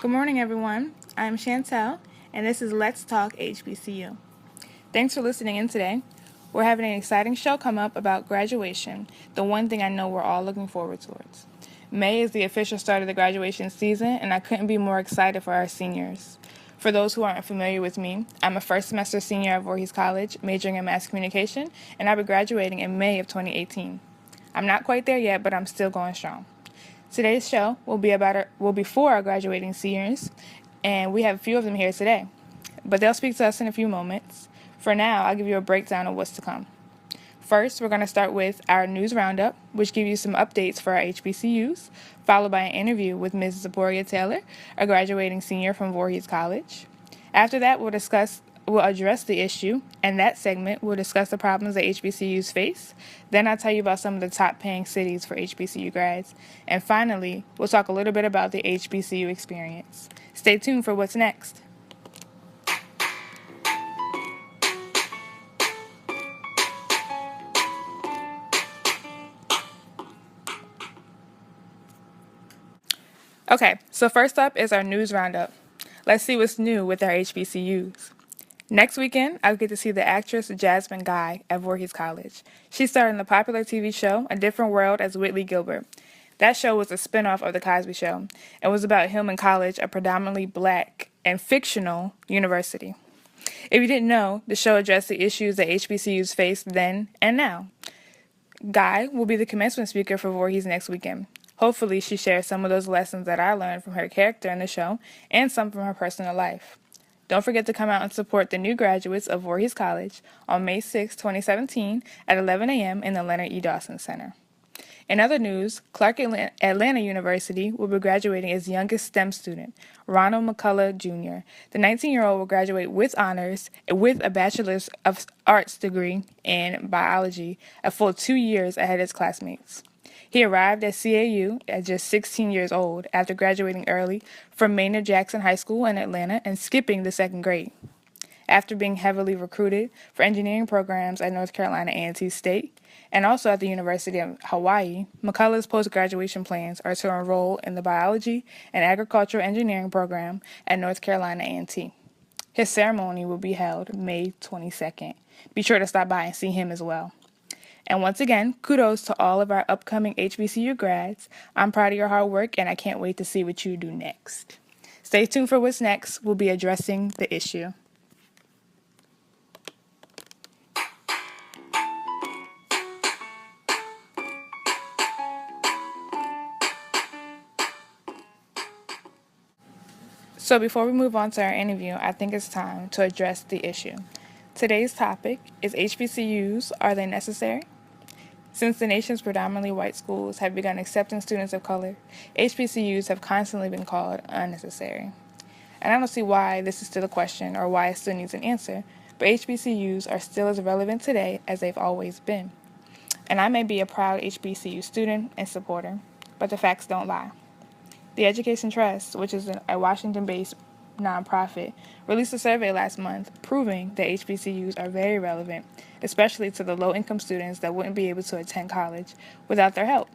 Good morning, everyone. I'm Chantel, and this is Let's Talk HBCU. Thanks for listening in today. We're having an exciting show come up about graduation, the one thing I know we're all looking forward towards. May is the official start of the graduation season, and I couldn't be more excited for our seniors. For those who aren't familiar with me, I'm a first semester senior at Voorhees College, majoring in mass communication, and I'll be graduating in May of 2018. I'm not quite there yet, but I'm still going strong. Today's show will be for our graduating seniors, and we have a few of them here today. But they'll speak to us in a few moments. For now, I'll give you a breakdown of what's to come. First, we're going to start with our news roundup, which gives you some updates for our HBCUs, followed by an interview with Ms. Zaporia Taylor, a graduating senior from Voorhees College. After that, we'll address the issue, and that segment will discuss the problems that HBCUs face. Then I'll tell you about some of the top paying cities for HBCU grads. And finally, we'll talk a little bit about the HBCU experience. Stay tuned for what's next. Okay, so first up is our news roundup. Let's see what's new with our HBCUs. Next weekend, I'll get to see the actress Jasmine Guy at Voorhees College. She starred in the popular TV show A Different World as Whitley Gilbert. That show was a spinoff of The Cosby Show and was about him in college, a predominantly black and fictional university. If you didn't know, the show addressed the issues that HBCUs face then and now. Guy will be the commencement speaker for Voorhees next weekend. Hopefully, she shares some of those lessons that I learned from her character in the show and some from her personal life. Don't forget to come out and support the new graduates of Voorhees College on May 6, 2017 at 11 a.m. in the Leonard E. Dawson Center. In other news, Clark Atlanta University will be graduating its youngest STEM student, Ronald McCullough Jr. The 19-year-old will graduate with honors with a Bachelor's of Arts degree in biology, a full 2 years ahead of his classmates. He arrived at CAU at just 16 years old after graduating early from Maynard Jackson High School in Atlanta and skipping the second grade. After being heavily recruited for engineering programs at North Carolina A&T State and also at the University of Hawaii, McCullough's post-graduation plans are to enroll in the biology and agricultural engineering program at North Carolina A&T. His ceremony will be held May 22nd. Be sure to stop by and see him as well. And once again, kudos to all of our upcoming HBCU grads. I'm proud of your hard work, and I can't wait to see what you do next. Stay tuned for what's next. We'll be addressing the issue. So before we move on to our interview, I think it's time to address the issue. Today's topic is HBCUs, are they necessary? Since the nation's predominantly white schools have begun accepting students of color, HBCUs have constantly been called unnecessary. And I don't see why this is still a question or why it still needs an answer, but HBCUs are still as relevant today as they've always been. And I may be a proud HBCU student and supporter, but the facts don't lie. The Education Trust, which is a Washington-based nonprofit, released a survey last month proving that HBCUs are very relevant, especially to the low-income students that wouldn't be able to attend college without their help.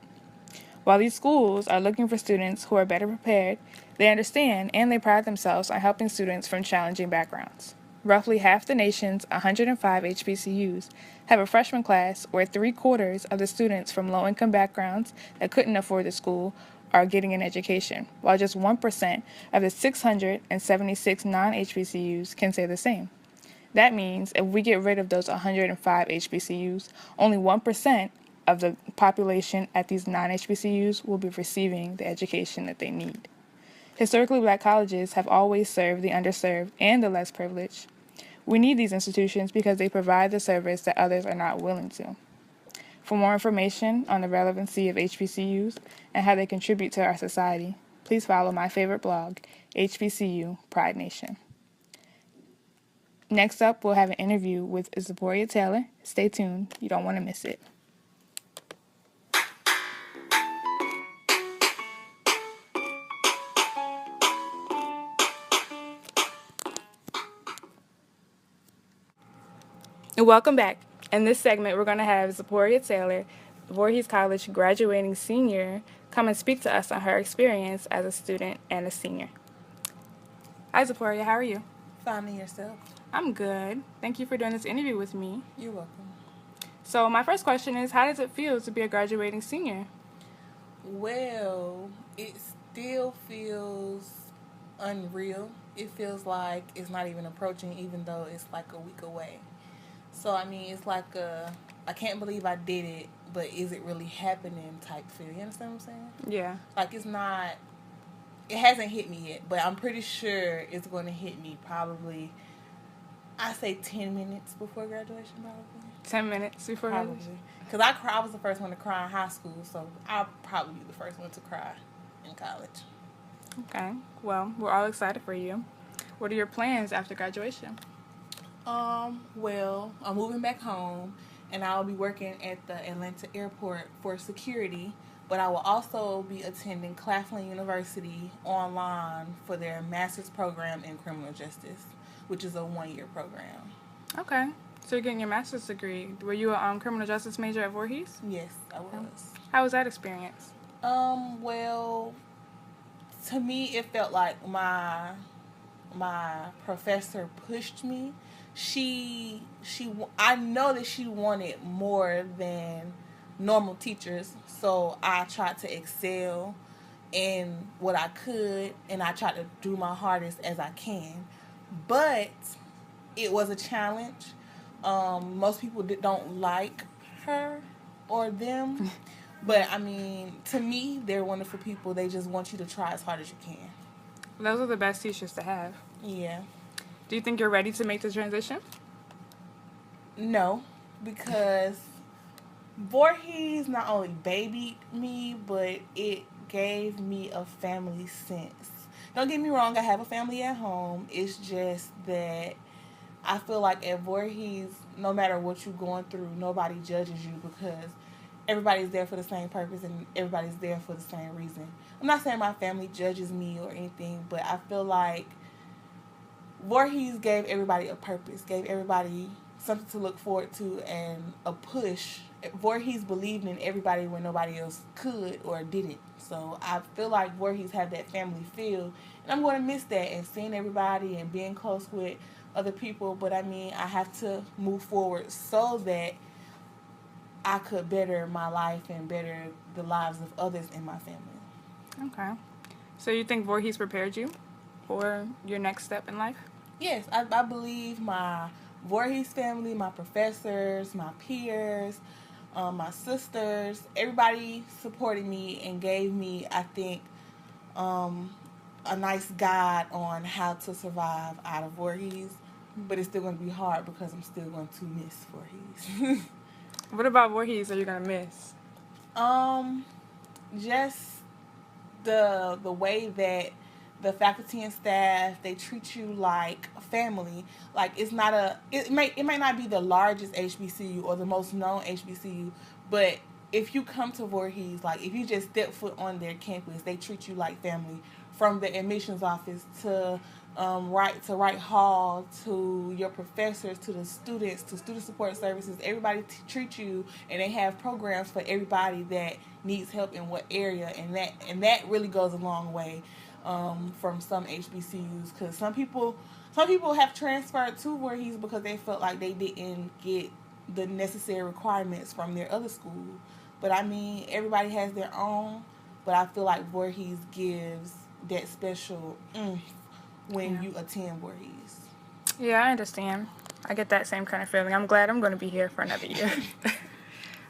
While these schools are looking for students who are better prepared, they understand and they pride themselves on helping students from challenging backgrounds. Roughly half the nation's 105 HBCUs have a freshman class where 3/4 of the students from low-income backgrounds that couldn't afford the school are getting an education, while just 1% of the 676 non-HBCUs can say the same. That means if we get rid of those 105 HBCUs, only 1% of the population at these non-HBCUs will be receiving the education that they need. Historically black colleges have always served the underserved and the less privileged. We need these institutions because they provide the service that others are not willing to. For more information on the relevancy of HBCUs and how they contribute to our society, please follow my favorite blog, HBCU Pride Nation. Next up, we'll have an interview with Zaporia Taylor. Stay tuned. You don't want to miss it. And welcome back. In this segment, we're going to have Zaporia Taylor, Voorhees College graduating senior, come and speak to us on her experience as a student and a senior. Hi, Zipporah. How are you? Finding yourself. I'm good. Thank you for doing this interview with me. You're welcome. So, my first question is, how does it feel to be a graduating senior? Well, it still feels unreal. It feels like it's not even approaching, even though it's like a week away. So, I mean, it's like I can't believe I did it, but is it really happening type feel. You understand what I'm saying? Yeah. Like, it hasn't hit me yet, but I'm pretty sure it's going to hit me probably, I say 10 minutes before graduation, probably. 10 minutes before Probably. graduation? Because I was the first one to cry in high school, so I'll probably be the first one to cry in college. Okay. Well, we're all excited for you. What are your plans after graduation? Well, I'm moving back home, and I'll be working at the Atlanta airport for security, but I will also be attending Claflin University online for their master's program in criminal justice, which is a 1-year program. Okay. So, you're getting your master's degree. Were you a criminal justice major at Voorhees? Yes, I was. How was that experience? Well, to me, it felt like my professor pushed me. I know that she wanted more than normal teachers, so I tried to excel in what I could, and I tried to do my hardest as I can. But it was a challenge. Most people don't like her or them. But, I mean, to me, they're wonderful people. They just want you to try as hard as you can. Those are the best teachers to have. Yeah. Do you think you're ready to make the transition? No, because Voorhees not only babied me, but it gave me a family sense. Don't get me wrong, I have a family at home. It's just that I feel like at Voorhees, no matter what you're going through, nobody judges you because everybody's there for the same purpose and everybody's there for the same reason. I'm not saying my family judges me or anything, but I feel like Voorhees gave everybody a purpose, gave everybody something to look forward to and a push. Voorhees believed in everybody when nobody else could or didn't. So I feel like Voorhees had that family feel, and I'm going to miss that and seeing everybody and being close with other people. But I mean, I have to move forward so that I could better my life and better the lives of others in my family. Okay. So you think Voorhees prepared you for your next step in life? Yes, I believe my Voorhees family, my professors, my peers, my sisters, everybody supported me and gave me, I think, a nice guide on how to survive out of Voorhees. But it's still going to be hard because I'm still going to miss Voorhees. What about Voorhees are you going to miss? Just the way that the faculty and staff, they treat you like a family. Like it may not be the largest HBCU or the most known HBCU, but if you come to Voorhees, like if you just step foot on their campus, they treat you like family. From the admissions office to Wright Hall, to your professors, to the students, to student support services, everybody treats you, and they have programs for everybody that needs help in what area, and that really goes a long way. From some HBCUs, because some people have transferred to Voorhees because they felt like they didn't get the necessary requirements from their other school. But I mean, everybody has their own. But I feel like Voorhees gives that special when you attend Voorhees. Yeah, I understand. I get that same kind of feeling. I'm glad I'm going to be here for another year.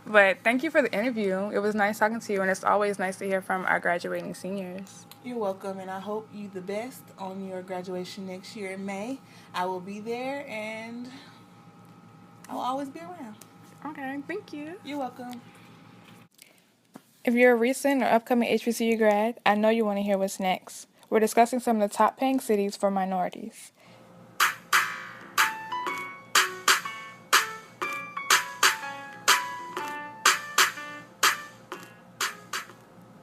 But thank you for the interview. It was nice talking to you, and it's always nice to hear from our graduating seniors. You're welcome, and I hope you the best on your graduation next year in May. I will be there, and I will always be around. Okay, thank you. You're welcome. If you're a recent or upcoming HBCU grad, I know you want to hear what's next. We're discussing some of the top paying cities for minorities.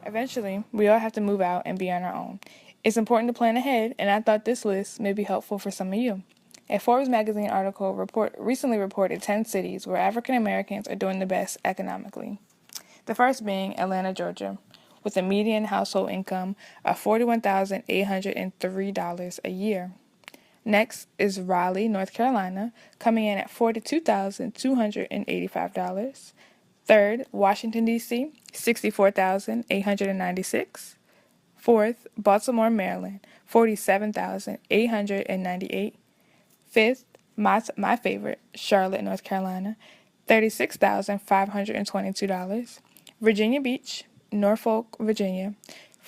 Eventually, we all have to move out and be on our own. It's important to plan ahead, and I thought this list may be helpful for some of you. A Forbes magazine article recently reported 10 cities where African Americans are doing the best economically. The first being Atlanta, Georgia. with a median household income of $41,803 a year. Next is Raleigh, North Carolina, coming in at $42,285. Third, Washington, D.C., $64,896. Fourth, Baltimore, Maryland, $47,898. Fifth, my favorite, Charlotte, North Carolina, $36,522. Virginia Beach, Norfolk, Virginia,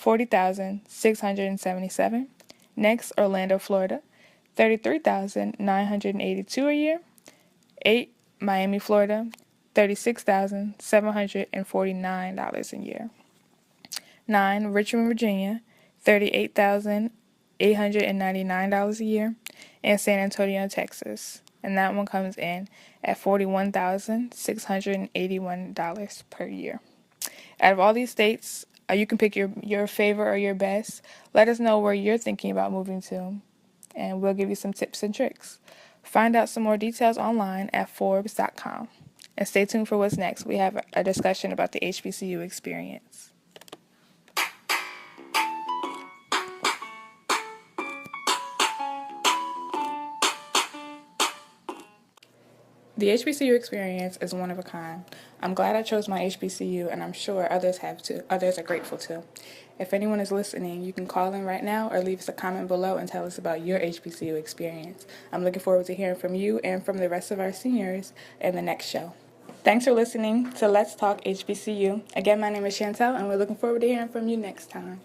$40,677. Next, Orlando, Florida, $33,982 a year. 8, Miami, Florida, $36,749 a year. 9, Richmond, Virginia, $38,899 a year. And San Antonio, Texas. And that one comes in at $41,681 per year. Out of all these states, you can pick your favorite or your best. Let us know where you're thinking about moving to, and we'll give you some tips and tricks. Find out some more details online at Forbes.com. And stay tuned for what's next. We have a discussion about the HBCU experience. The HBCU experience is one of a kind. I'm glad I chose my HBCU, and I'm sure others have too. Others are grateful too. If anyone is listening, you can call in right now or leave us a comment below and tell us about your HBCU experience. I'm looking forward to hearing from you and from the rest of our seniors in the next show. Thanks for listening to Let's Talk HBCU. Again, my name is Chantel, and we're looking forward to hearing from you next time.